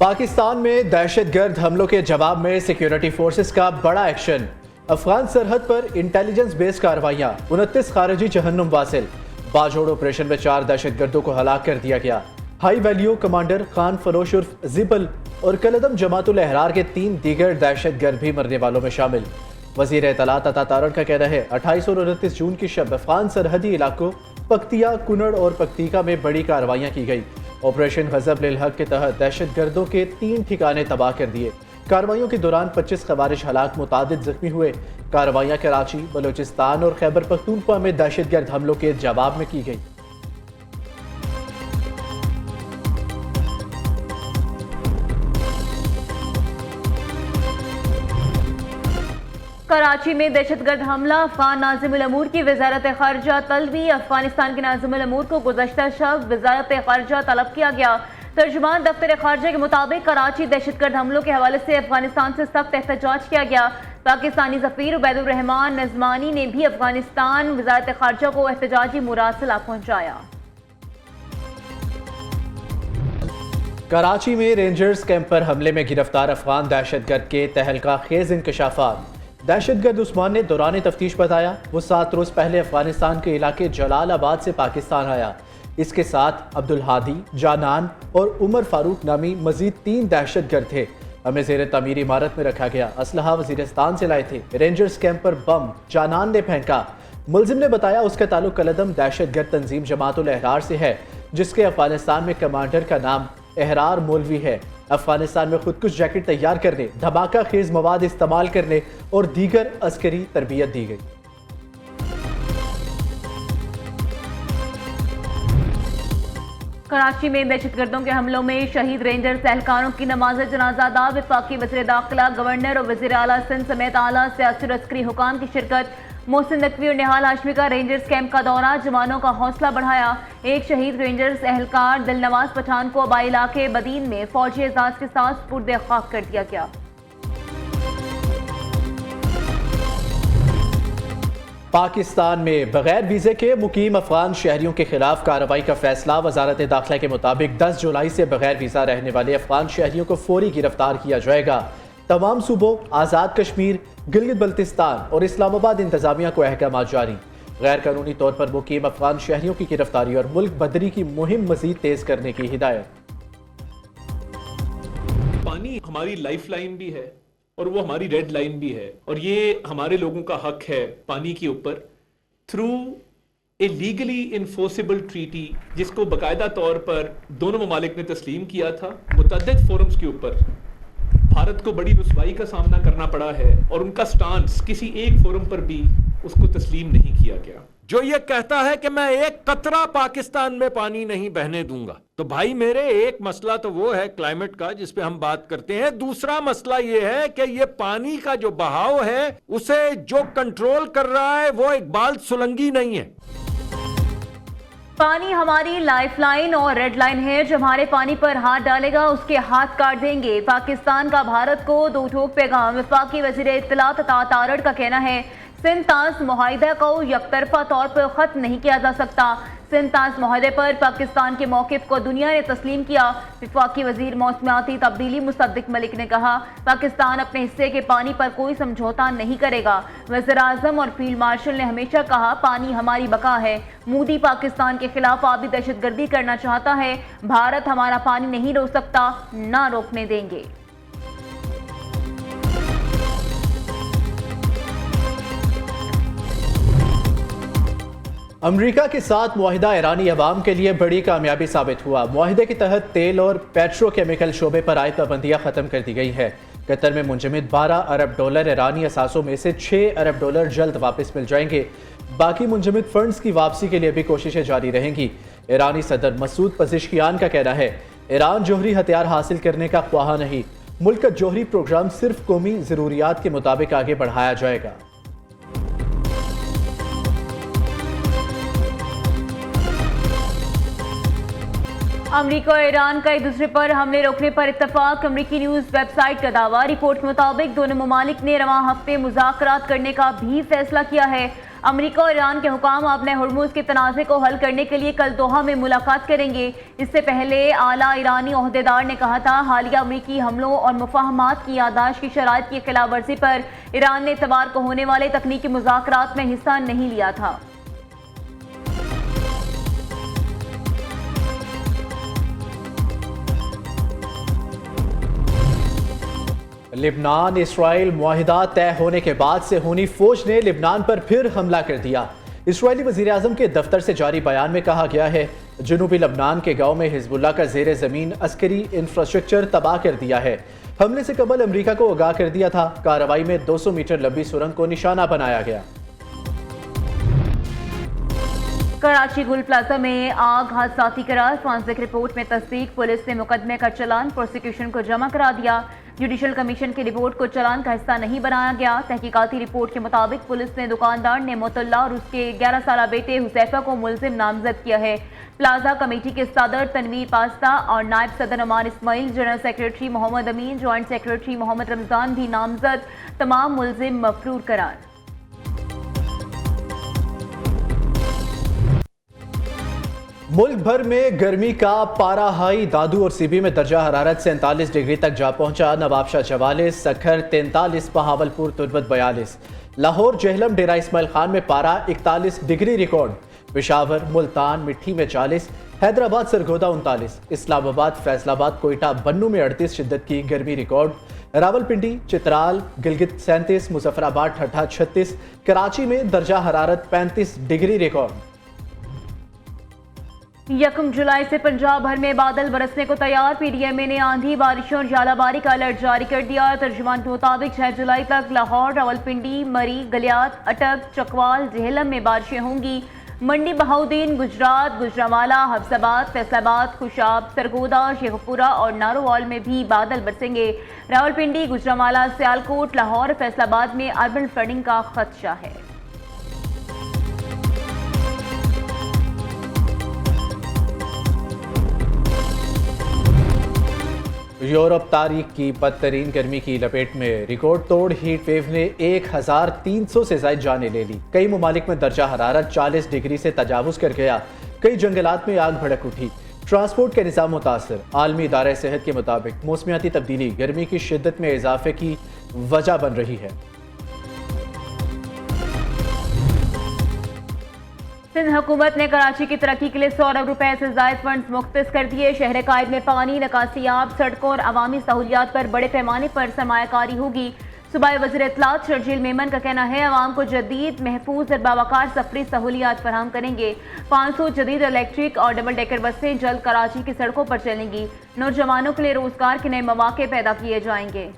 पाकिस्तान में दहशतगर्द हमलों के जवाब में सिक्योरिटी फोर्सेस का बड़ा एक्शन। अफगान सरहद पर इंटेलिजेंस बेस्ड कार्रवाइयां, 29 खारजी जहन्नुम वासिल। बाजोड़ ऑपरेशन में 4 दहशतगर्दों को हलाक कर दिया गया। हाई वैल्यू कमांडर खान फरोश उर्फ जिबल और कलदम जमातुल अहरार के 3 दीगर दहशतगर्द भी मरने वालों में शामिल। वजीर इत्तलात अता तारड़ का कहना है 28 और 29 जून की शब अफगान सरहदी इलाकों पख्तिया, कुनड़ और पख्तीका में बड़ी कार्रवाइयां की गई। ऑपरेशन गजब लिल हक के तहत दहशतगर्दों के 3 ठिकाने तबाह कर दिए। कार्रवाइयों के दौरान 25 खवारिज हलाक, मुतादिद जख्मी हुए। कार्रवाइयां कराची, बलूचिस्तान और खैबर पख्तूनख्वा में दहशतगर्द हमलों के जवाब में की गई। कराची में दहशतगर्द हमला, अफगान नाज़िमुल अमूर की वज़ारत ख़ारिजा तलबी। अफगानिस्तान के नाज़िमुल अमूर को गुज़श्ता शब वज़ारत ख़ारिजा तलब किया गया। तर्जुमान दफ्तर ख़ारिजा के मुताबिक कराची दहशतगर्द हमलों के हवाले से अफगानिस्तान से सख्त एहतजाज किया गया। पाकिस्तानी सफ़ीर उबैदुर रहमान नज़मानी ने भी अफगानिस्तान वज़ारत ख़ारिजा को एहतजाजी मुरासला पहुँचाया। कराची में रेंजर्स कैंप पर हमले में गिरफ्तार अफगान दहशतगर्द के तहलका खेज इंकशाफात। दहशतगर्द उस्मान ने दौरान तफ्तीश बताया वो 7 रोज पहले अफगानिस्तान के इलाके जलालाबाद से पाकिस्तान आया। इसके साथ अब्दुल हादी, जानान और उमर फारूक नामी मजीद 3 दहशतगर्द थे। हमें ज़ेर तमीर इमारत में रखा गया। असलहा वजीरिस्तान से लाए थे। रेंजर्स कैंप पर बम जानान ने फेंका। मुलजिम ने बताया उसका ताल्लुक कलदम दहशतगर्द तंजीम जमातुल अहरार से है, जिसके अफगानिस्तान में कमांडर का नाम अहरार मौलवी है। अफगानिस्तान में खुदकुश जैकेट तैयार करने, धमाका खेज मवाद इस्तेमाल करने और दीगर अस्करी तरबियत दी गई। कराची में दहशतगर्दों के हमलों में शहीद रेंजर्स एहलकारों की नमाज जनाजा अदा। वफाकी वज़ीर दाखिला, गवर्नर और वज़ीर आला सिंध समेत आला सियासी और अस्करी हुकाम की शिरकत। मोहसिन नकवी और निहाल हाशमी का रेंजर्स कैंप का दौरा, जवानों का हौसला बढ़ाया। एक शहीद रेंजर्स एहलकार दिलनवाज पठान को आबाई इलाके बदीन में फौजी एजाज के साथ सुपुर्द खाक कर दिया गया। पाकिस्तान में बगैर वीज़े के मुकीम अफगान शहरियों के खिलाफ कार्रवाई का फैसला। वजारत दाखिला के मुताबिक 10 जुलाई से बगैर वीज़ा रहने वाले अफगान शहरियों को फौरी गिरफ्तार किया जाएगा। तमाम सूबों, आज़ाद कश्मीर, गिलगित बल्तिस्तान और इस्लामाबाद इंतजामिया को अहकाम जारी। गैर कानूनी तौर पर मुकीम अफगान शहरियों की गिरफ्तारी और मुल्क बदरी की मुहिम मजीद तेज करने की हिदायत। पानी हमारी लाइफ लाइन भी है और वो हमारी रेड लाइन भी है, और ये हमारे लोगों का हक है पानी के ऊपर through a legally enforceable treaty, जिसको बाकायदा तौर पर दोनों ममालिक ने तस्लीम किया था। मुतअद्दिद फोरम्स के ऊपर भारत को बड़ी रुसवाई का सामना करना पड़ा है और उनका स्टांस किसी एक फोरम पर भी उसको तस्लीम नहीं किया गया। जो ये कहता है कि मैं एक कतरा पाकिस्तान में पानी नहीं बहने दूंगा, तो भाई मेरे एक मसला तो वो है क्लाइमेट का जिस पे हम बात करते हैं। दूसरा मसला ये है कि ये पानी का जो बहाव है उसे जो कंट्रोल कर रहा है वो इकबाल सोलंकी नहीं है। पानी हमारी लाइफलाइन और रेड लाइन है। जो हमारे पानी पर हाथ डालेगा उसके हाथ काट देंगे। पाकिस्तान का भारत को दो ठोक पैगाम। वफाकी वज़ीर इत्तलात अता तारड़ का कहना है सिंध ताज मुआहिदा को यकतरफा तौर पर खत्म नहीं किया जा सकता। सिंध ताज मुआहिदे पर पाकिस्तान के मौक़िफ़ को दुनिया ने तस्लीम किया। वफाकी वज़ीर मौसमियाती तब्दीली मुसद्दिक मलिक ने कहा पाकिस्तान अपने हिस्से के पानी पर कोई समझौता नहीं करेगा। वज़ीर आज़म और फील्ड मार्शल ने हमेशा कहा पानी हमारी बका है। मोदी पाकिस्तान के खिलाफ आबी दहशतगर्दी करना चाहता है। भारत हमारा पानी नहीं रोक सकता, ना रोकने देंगे। अमरीका के साथ मुआहिदा ईरानी अवाम के लिए बड़ी कामयाबी साबित हुआ। मुआहिदे के तहत तेल और पेट्रोकेमिकल शोबे पर आयद पाबंदियां खत्म कर दी गई है। कतर में मुंजमद $12 अरब ईरानी असासों में से $6 अरब जल्द वापस मिल जाएंगे। बाकी मुंजमद फंड्स की वापसी के लिए भी कोशिशें जारी रहेंगी। ईरानी सदर मसूद पज़ेश्कियान का कहना है ईरान जोहरी हथियार हासिल करने का ख्वाह नहीं। मुल्क का जोहरी प्रोग्राम सिर्फ कौमी ज़रूरियात के मुताबिक आगे बढ़ाया जाएगा। अमरीका और ईरान का एक दूसरे पर हमले रोकने पर इत्तफाक। अमरीकी न्यूज़ वेबसाइट का दावा। रिपोर्ट के मुताबिक दोनों ममालिक ने रवां हफ्ते मुज़ाकरात करने का भी फैसला किया है। अमेरिका और ईरान के हुकाम अपने हुर्मुज़ के तनाज़े को हल करने के लिए कल दोहा में मुलाकात करेंगे। इससे पहले आला ईरानी ओहदेदार ने कहा था, हालिया अमेरिकी हमलों और मुफाहमात की याददाश्त की शराइत की खिलाफ वर्जी पर ईरान ने इतवार को होने वाले तकनीकी मुज़ाकरात में हिस्सा नहीं लिया था। लिबनान इसराइल मुआहिदा तय होने के बाद से हुनी फौज ने लिबनान पर फिर हमला कर दिया। इसराइली वज़ीर-ए-आज़म के दफ्तर से जारी बयान में कहा गया है, जनूबी लबनान के गांव में हिजबुल्लाह का ज़ेर ज़मीन अस्करी इंफ्रास्ट्रक्चर तबाह कर दिया है। हमले से कबल अमरीका को आगाह कर दिया था। कार्रवाई में 200 मीटर लंबी सुरंग को निशाना बनाया गया। कराची गुल प्लाजा में आग हादसाती करार, फॉरेंसिक रिपोर्ट में तस्दीक, पुलिस ने मुकदमे का चालान प्रोसिक्यूशन को जमा करा दिया। जुडिशल कमीशन की रिपोर्ट को चालान का हिस्सा नहीं बनाया गया। तहकीकाती रिपोर्ट के मुताबिक पुलिस ने दुकानदार नेमतुल्लाह और उसके 11 साला बेटे हुसैफा को मुलजिम नामजद किया है। प्लाजा कमेटी के सदर तनवीर पास्ता और नायब सदर अमान इस्माइल, जनरल सेक्रेटरी मोहम्मद अमीन, जॉइंट सेक्रेटरी मोहम्मद रमजान भी नामजद, तमाम मुलजिम मफरूर करार। मुल्क भर में गर्मी का पारा हाई, दादू और सीबी में दर्जा हरारत 47 डिग्री तक जा पहुंचा। नवाबशाह 44, सखर 43, बहावलपुर तुर्बत 42, लाहौर जेहलम डेरा इस्माइल खान में पारा 41 डिग्री रिकॉर्ड, पेशावर मुल्तान मिट्टी में 40, हैदराबाद सरगोदा 39, इस्लामाबाद फैसलाबाद कोयटा बन्नू में 38 शिद्दत की गर्मी रिकॉर्ड, रावलपिंडी चित्राल गिलगित 37, मुजफ्फराबाद ठट्ठा 36, कराची में दर्जा हरारत 35 डिग्री रिकॉर्ड। 1 जुलाई से पंजाब भर में बादल बरसने को तैयार। पीडीएमए ने आंधी बारिशों और झालाबारी का अलर्ट जारी कर दिया। तर्जुमान के मुताबिक 6 जुलाई तक लाहौर, रावलपिंडी, मरी, गलियात, अटक, चकवाल, जेहलम में बारिशें होंगी। मंडी बहाउद्दीन, गुजरात, गुजरांवाला, हफ्साबाद, फैसलाबाद, खुशाब, सरगोदा, शेखपुरा और नारोवाल में भी बादल बरसेंगे। रावलपिंडी, गुजरांवाला, सियालकोट, लाहौर, फैसलाबाद में अर्बन फ्लडिंग का खदशा है। यूरोप तारीख की बदतरीन गर्मी की लपेट में रिकॉर्ड तोड़ हीट वेव ने 1300 से ज्यादा जानें ले ली। कई ममालिक में दर्जा हरारत 40 डिग्री से तजावुज कर गया। कई जंगलात में आग भड़क उठी। ट्रांसपोर्ट के निज़ाम मुतासर। आलमी इदारे सेहत के मुताबिक मौसमियाती तब्दीली गर्मी की शिद्दत में इजाफे की वजह बन रही है। सिंध हुकूमत ने कराची की तरक्की के लिए 100 अरब रुपए से ज़ायद फंड्स मुख्तस कर दिए। शहर कायद में पानी, निकासियाब, सड़कों और अवामी सहूलियात पर बड़े पैमाने पर सरमायाकारी होगी। सूबाई वज़ीर इत्तलात शर्जील मेमन का कहना है, अवाम को जदीद, महफूज और बावकार सफरी सहूलियात फराहम करेंगे। 500 जदीद इलेक्ट्रिक और डबल डेकर बसें जल्द कराची की सड़कों पर चलेंगी। नौजवानों के लिए रोजगार के नए मौके पैदा किए जाएंगे।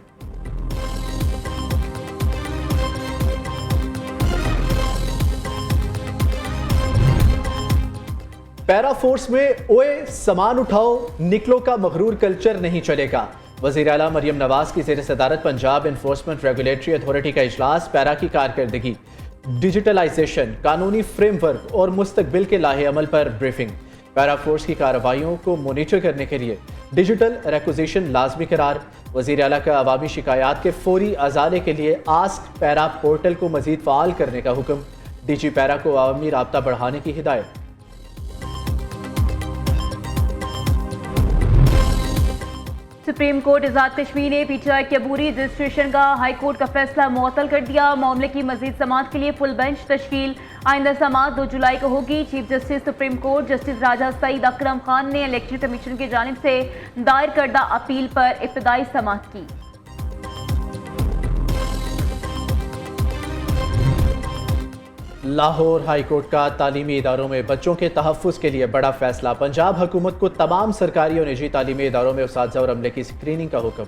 पैरा फोर्स में ओए सामान उठाओ निकलो का मगरूर कल्चर नहीं चलेगा। वज़ीर आला मरियम नवाज की ज़ेर सदारत पंजाब एनफोर्समेंट रेगुलेटरी अथॉरिटी का इजलास। पैरा की कारकर्दगी, डिजिटलाइजेशन, कानूनी फ्रेमवर्क और मुस्तकबिल के लाहे अमल पर ब्रीफिंग। पैरा फोर्स की कार्रवाइयों को मॉनिटर करने के लिए डिजिटल रिक्विजिशन लाजमी करार। वज़ीर आला का अवामी शिकायत के फौरी अजाले के लिए आस्क पैरा पोर्टल को मजीद फ़ाल करने का हुक्म। डीजी पैरा को अवामी राब्ता बढ़ाने की हिदायत। सुप्रीम कोर्ट आज़ाद कश्मीर ने पीटीआई के अबूरी रजिस्ट्रेशन का हाई कोर्ट का फैसला मुअत्तल कर दिया। मामले की मजीद समाअत के लिए फुल बेंच तश्कील। आइंदा समाअत 2 जुलाई को होगी। Chief justice supreme court justice Raja Saeed Akram Khan ने इलेक्शन कमीशन की जानिब से दायर करदा अपील पर इब्तदाई समाअत की। लाहौर हाई कोर्ट का तालीमी इदारों में बच्चों के तहफ़्फ़ुज़ के लिए बड़ा फैसला। पंजाब हुकूमत को तमाम सरकारी और निजी तालीमी इदारों में उस्ताज़ा और अमले की स्क्रीनिंग का हुक्म।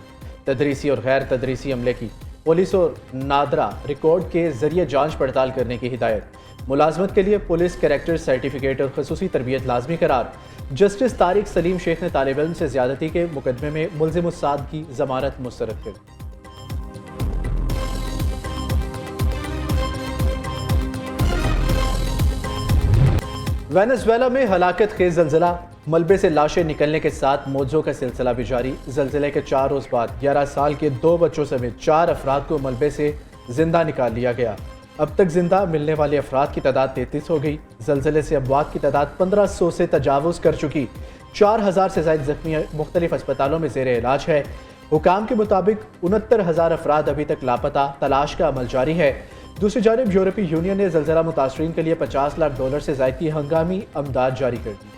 तदरीसी और गैर तदरीसी अमले की पुलिस और नादरा रिकॉर्ड के जरिए जांच पड़ताल करने की हिदायत। मुलाजमत के लिए पुलिस कैरेक्टर सर्टिफिकेट और खसूसी तरबियत लाजमी करार। जस्टिस तारिक सलीम शेख ने तालिब इल्म से ज्यादती के मुकदमे में मुल्जिम उस्ताद की जमानत मुस्तरद कर दी। वेनेजुएला में हलाकत खेज जल्जला, मलबे से लाशें निकलने के साथ मौजों का सिलसिला भी जारी। जल्जले के 4 रोज बाद 11 साल के 2 बच्चों समेत 4 अफराद को मलबे से जिंदा निकाल लिया गया। अब तक जिंदा मिलने वाले अफराद की तादाद 33 हो गई। जल्जले से अमवात की तादाद 1500 से तजावुज कर चुकी। 4000 से ज्यादा जख्मी मुख्तलिफ अस्पतालों में जेर इलाज है। हुकाम के मुताबिक 69,000 अफराद अभी तक लापता, तलाश का अमल जारी है। दूसरी जानिब यूरोपीय यूनियन ने जल्जला मुतासरीन के लिए $50 लाख से ज्यादा की हंगामी अमदाद जारी कर दी।